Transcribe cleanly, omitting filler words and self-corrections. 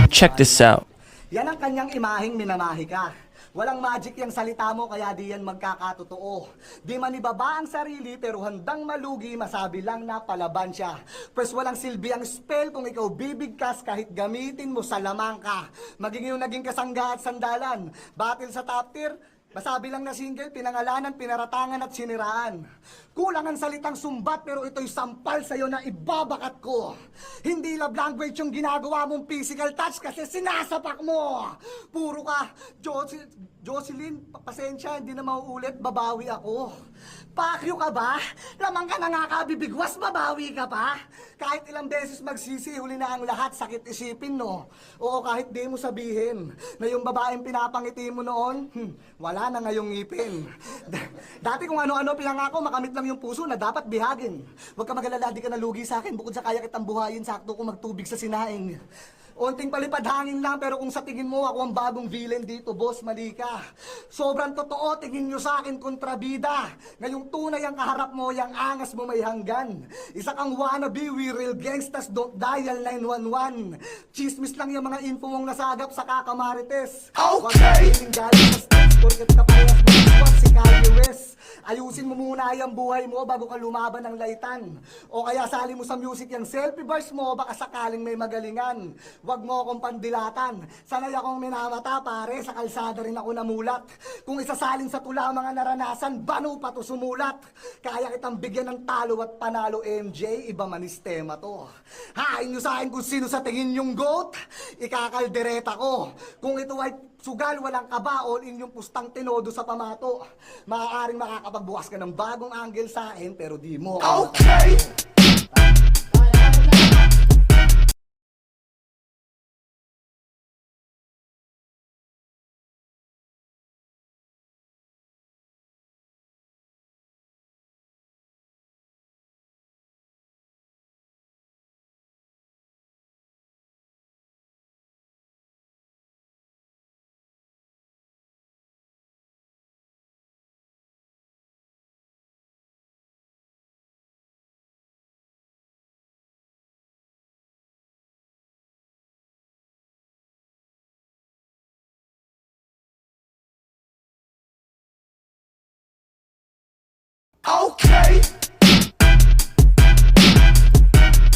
Check this out. Yan ang kanyang imaheng minamahi ka. Walang magic yung salita mo kaya di yan magkakatotoo. Di man ibaba ang sarili pero handang malugi, masabi lang na palaban siya. Pwes walang silbi ang spell kung ikaw bibigkas kahit gamitin mo sa lamang ka. Maging yung naging kasangga at sandalan. Battle sa top tier, masabi lang na single, pinangalanan, pinaratangan at siniraan. Kulang ang salitang sumbat pero ito'y sampal sa'yo na ibabakat ko. Hindi love language yung ginagawa mong physical touch kasi sinasapak mo. Puro ka, Jocelyn, pasensya, hindi na mauulit, babawi ako. Pakyo ka ba? Lamang ka nangakabibigwas, babawi ka pa? Kahit ilang beses magsisi, huli na ang lahat, sakit isipin, no? Oo, kahit di mo sabihin na yung babaeng pinapangiti mo noon, wala na ngayong ngipin. Dati kung ano-ano pinangako, makamit lang yung puso na dapat bihagin. Huwag ka magalala, di ka nalugi sa akin, bukod sa kaya kitang buhayin, sakto kung magtubig sa sinaing. Onting palipad hangin lang, pero kung sa tingin mo ako ang bagong villain dito, boss, mali ka. Sobrang totoo, tingin nyo sa akin kontrabida. Ngayong tunay ang kaharap mo, yung angas mo may hanggan. Isa kang wannabe, we real gangstas, don't dial 911. Chismis lang yung mga info mong nasagap sa kakamarites. Okay! Huwag galing sa stage, kurkat ka parehas mo squad, si Kanye West. Ayusin mo muna yung buhay mo bago ka lumaban ng laitan. O kaya sali mo sa music yung selfie bars mo, baka sakaling may magalingan. Huwag mo akong pandilatan. Sanay akong minamata pare, sa kalsada rin ako namulat. Kung isasalin sa tula mga naranasan, bano pa to sumulat. Kaya kitang bigyan ng talo at panalo MJ, iba man istema to. Hain nyo sa akin kung sino sa tingin yung goat, ikakaldereta ko. Kung ito ay sugal, walang kaba, all in yung pustang tinodo sa pamato. Maaaring makakapagbukas ka ng bagong angle sa akin, pero di mo. Okay! Okay!